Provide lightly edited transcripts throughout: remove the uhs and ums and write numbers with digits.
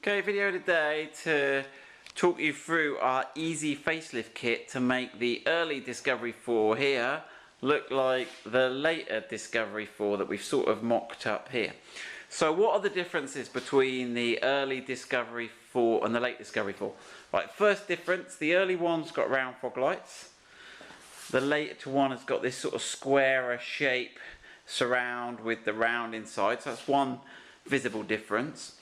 Okay, video today to talk you through our easy facelift kit to make the early Discovery 4 here look like the later Discovery 4 that we've sort of mocked up here. So what are the differences between the early Discovery 4 and the late Discovery 4? Right, first difference, the early one's got round fog lights. The later one has got this sort of squarer shape surround with the round inside, so that's one visible difference.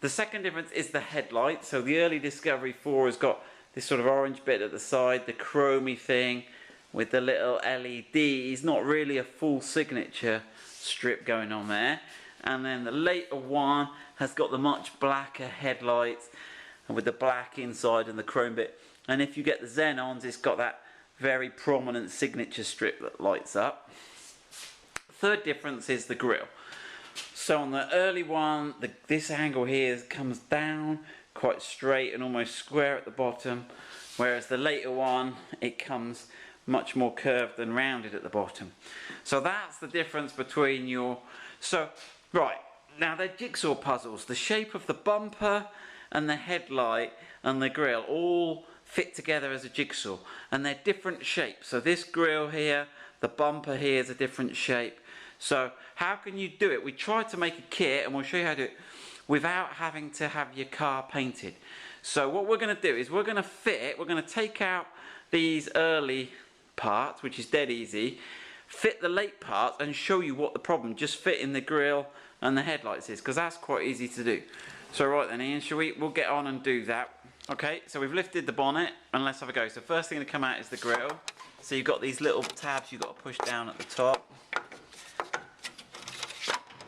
The second difference is the headlight. So the early Discovery 4 has got this sort of orange bit at the side, the chromey thing with the little LEDs, not really a full signature strip going on there. And then the later one has got the much blacker headlights and with the black inside and the chrome bit. And if you get the Xenons, it's got that very prominent signature strip that lights up. Third difference is the grille. So on the early one, this angle here comes down quite straight and almost square at the bottom, whereas the later one, it comes much more curved and rounded at the bottom. So that's the difference between your... So, right, now they're jigsaw puzzles. The shape of the bumper and the headlight and the grille all fit together as a jigsaw, and they're different shapes. So this grille here, the bumper here is a different shape. So how can you do it? We tried to make a kit, and we'll show you how to do it without having to have your car painted. So what we're going to do is we're going to take out these early parts, which is dead easy, fit the late parts and show you what the problem just fitting the grille and the headlights is, because that's quite easy to do. So right then, Ian, we'll get on and do that. Okay, so we've lifted the bonnet, and let's have a go. So first thing to come out is the grille. So you've got these little tabs you've got to push down at the top.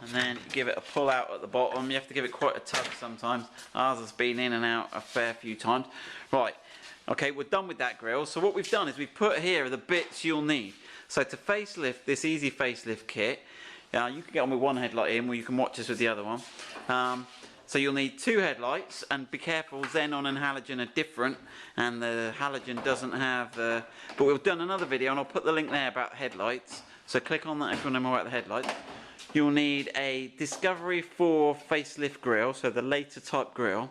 And then you give it a pull out at the bottom. You have to give it quite a tug sometimes. Ours has been in and out a fair few times. Right, okay, we're done with that grille. So what we've done is we've put here the bits you'll need. So to facelift this easy facelift kit, you can get on with one headlight in, or you can watch us with the other one. So you'll need two headlights, and be careful, xenon and halogen are different, and the halogen doesn't have the... But we've done another video, and I'll put the link there about headlights. So click on that if you want to know more about the headlights. You'll need a Discovery 4 facelift grille, so the later type grille.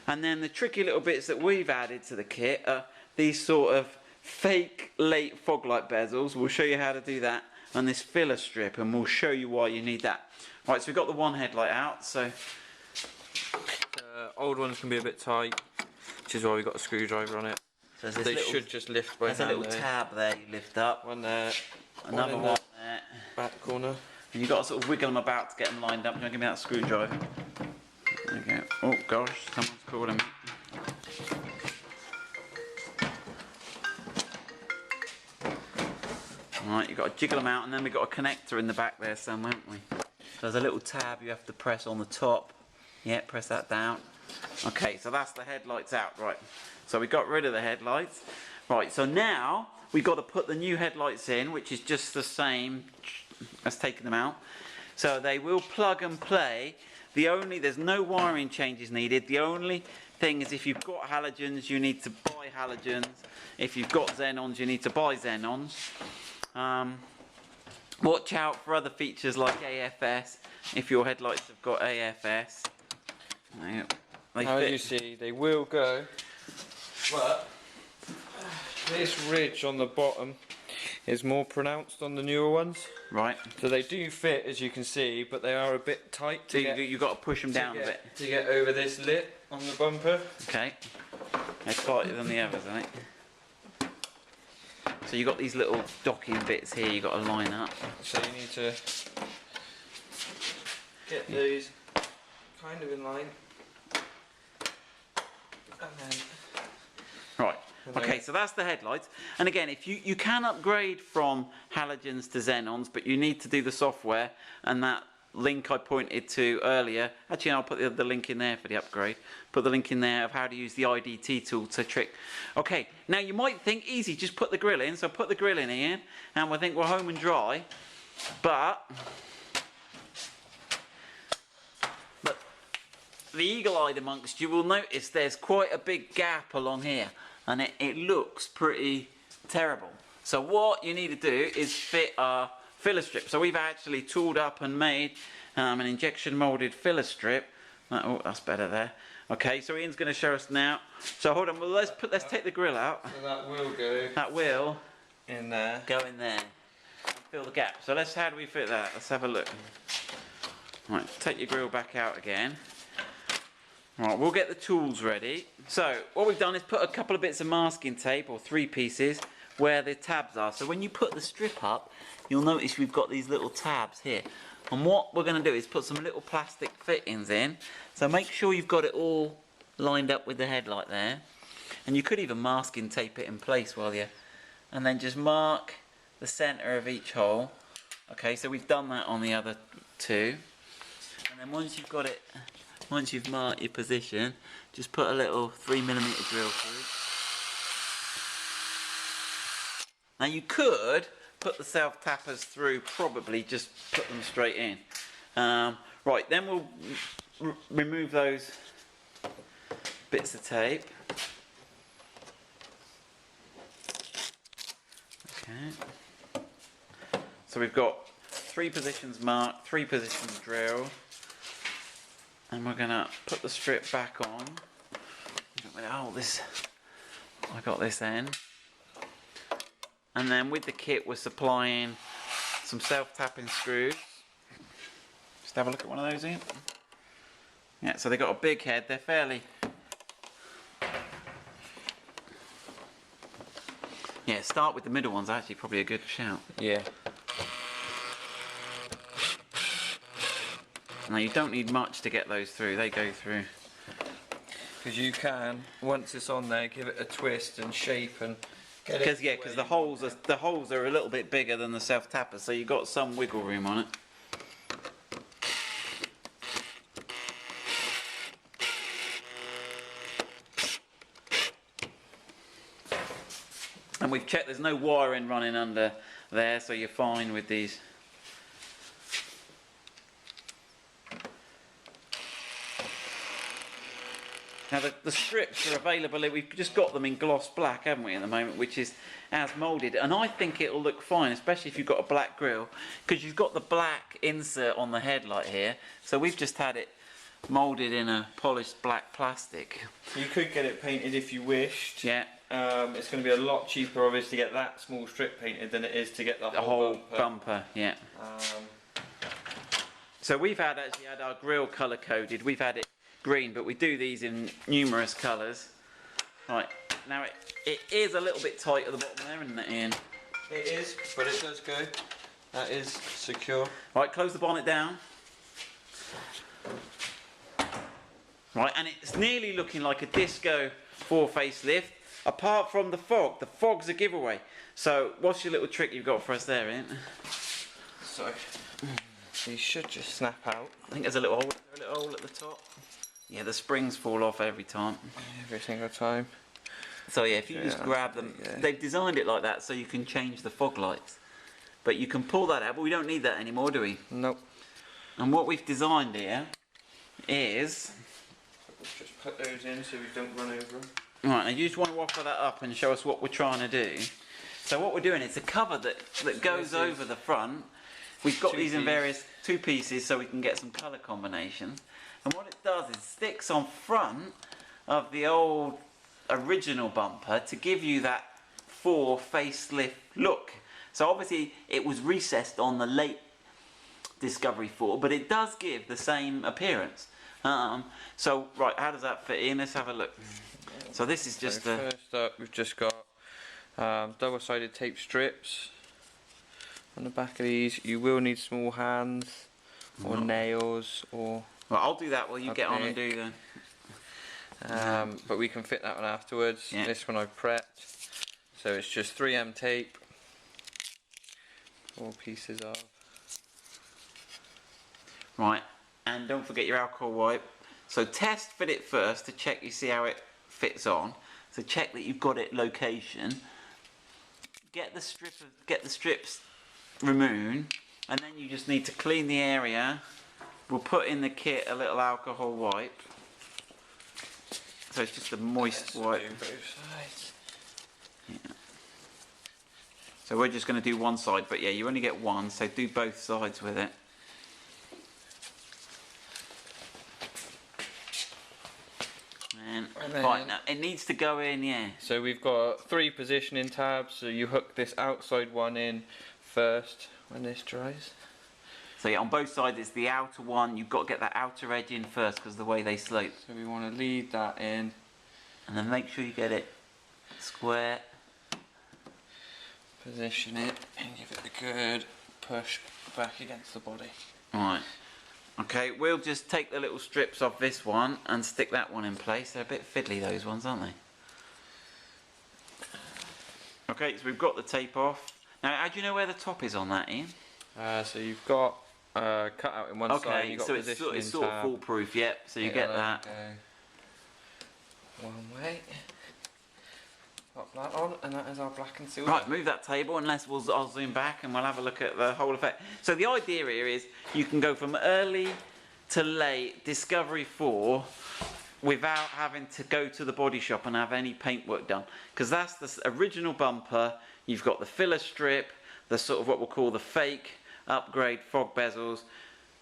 And then the tricky little bits that we've added to the kit are these sort of fake late fog light bezels. We'll show you how to do that. And this filler strip, and we'll show you why you need that. Right, so we've got the one headlight out. So the old ones can be a bit tight, which is why we've got a screwdriver on it. So they should just lift by hand. There's a little tab there you lift up. One there. Another one there. Back corner. And you've got to sort of wiggle them about to get them lined up. Do you want to give me that screwdriver? There you go. Oh gosh, someone's calling me. Alright, you've got to jiggle them out, and then we've got a connector in the back there somewhere, haven't we? So there's a little tab you have to press on the top. Yeah, press that down. Okay, so that's the headlights out. Right, so we got rid of the headlights. Right, so now we've got to put the new headlights in, which is just the same as taking them out. So they will plug and play. There's no wiring changes needed. The only thing is, if you've got halogens, you need to buy halogens. If you've got xenons, you need to buy xenons. Watch out for other features like AFS if your headlights have got AFS. As you see, they will go, but this ridge on the bottom is more pronounced on the newer ones. Right. So they do fit, as you can see, but they are a bit tight. So you've got to push them down a bit to get over this lip on the bumper. Okay. They're tighter than the others, aren't they? So you've got these little docking bits here you've got to line up. So you need to get these kind of in line. And then... Right. Okay, so that's the headlights. And again, if you can upgrade from halogens to xenons, but you need to do the software, and that link I pointed to earlier, actually I'll put the link in there for the upgrade, put the link in there of how to use the IDT tool to trick. Okay, now you might think, easy, just put the grille in. So put the grille in here, and we'll think we're home and dry, but the eagle-eyed amongst you will notice there's quite a big gap along here, and it looks pretty terrible. So what you need to do is fit our filler strip. So we've actually tooled up and made an injection molded filler strip Oh, that's better there. Okay, so Ian's going to show us now. So hold on, well, let's take the grill out. So that will go. That will in there. Go in there. And fill the gap. So how do we fit that? Let's have a look. Right, take your grill back out again. Right, we'll get the tools ready. So what we've done is put a couple of bits of masking tape, or 3 pieces, where the tabs are. So when you put the strip up, you'll notice we've got these little tabs here. And what we're going to do is put some little plastic fittings in. So make sure you've got it all lined up with the headlight there. And you could even masking tape it in place while you're... And then just mark the centre of each hole. Okay, so we've done that on the other 2. And then once you've got it, once you've marked your position, just put a little 3mm drill through. Now you could put the self-tappers through, probably just put them straight in. Right, then we'll remove those bits of tape. Okay. So we've got 3 positions marked, 3 positions drilled. And we're gonna put the strip back on. Oh, I got this end. And then with the kit, we're supplying some self-tapping screws. Just have a look at one of those, Ian. Yeah, so they've got a big head. They're fairly... Yeah, start with the middle ones, actually, probably a good shout. Yeah. Now, you don't need much to get those through. They go through. Because you can, once it's on there, give it a twist and shape and... Because the holes are a little bit bigger than the self-tapper, so you've got some wiggle room on it. And we've checked there's no wiring running under there, so you're fine with these. Now the strips are available, we've just got them in gloss black, haven't we, at the moment, which is as moulded, and I think it'll look fine, especially if you've got a black grille, because you've got the black insert on the headlight here, so we've just had it moulded in a polished black plastic. You could get it painted if you wished. Yeah. It's going to be a lot cheaper, obviously, to get that small strip painted than it is to get the whole bumper. Yeah. So we've actually had our grille colour coded. We've had it green, but we do these in numerous colours. Right, now it is a little bit tight at the bottom there, isn't it, Ian? It is, but it does go. That is secure. Right, close the bonnet down. Right, and it's nearly looking like a Disco 4 facelift, apart from the fog. The fog's a giveaway. So, what's your little trick you've got for us there, Ian? So, these should just snap out. I think there's a little hole at the top. Yeah, the springs fall off every time. Every single time. So yeah, if you just grab them, they've designed it like that so you can change the fog lights. But you can pull that out, but we don't need that anymore, do we? Nope. And what we've designed here is... Just put those in so we don't run over them. Right, now you just want to offer that up and show us what we're trying to do. So what we're doing is a cover that goes over the front. We've got these in various 2 pieces so we can get some colour combinations. And what it does is sticks on front of the old original bumper to give you that 4 facelift look. So obviously it was recessed on the late Discovery 4, but it does give the same appearance. So right, how does that fit in? Let's have a look. So this is just first up, we've just got double-sided tape strips on the back of these. You will need small hands or nails or... Well, I'll do that while you get on and do the... but we can fit that one afterwards. Yeah. This one I've prepped. So it's just 3M tape. 4 pieces of. Right, and don't forget your alcohol wipe. So test fit it first to check you see how it fits on. So check that you've got it location. Get the strips removed, and then you just need to clean the area. We'll put in the kit a little alcohol wipe. So it's just a moist wipe. Both sides. Yeah. So we're just going to do one side, but yeah, you only get one, so do both sides with it. And then, Right, now it needs to go in, yeah. so we've got 3 positioning tabs, so you hook this outside one in first when this dries. So yeah, on both sides it's the outer one. You've got to get that outer edge in first because of the way they slope. So we want to lead that in. And then make sure you get it square. Position it and give it a good push back against the body. Right. Okay, we'll just take the little strips off this one and stick that one in place. They're a bit fiddly, those ones, aren't they? Okay, so we've got the tape off. Now, how do you know where the top is on that, Ian? So you've got cut out in one side. Okay, You've got so it's sort of tab. foolproof, yep. So you get that. One way. Pop that on, and that is our black and silver. Right, move that table, unless I'll zoom back and we'll have a look at the whole effect. So the idea here is you can go from early to late Discovery 4 without having to go to the body shop and have any paintwork done. Because that's the original bumper. You've got the filler strip, the sort of what we'll call the fake upgrade fog bezels,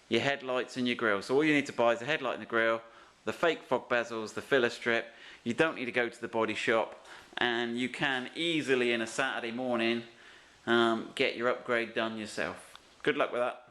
your headlights and your grille. So all you need to buy is a headlight and a grille, the fake fog bezels, the filler strip. You don't need to go to the body shop. And you can easily, in a Saturday morning, get your upgrade done yourself. Good luck with that.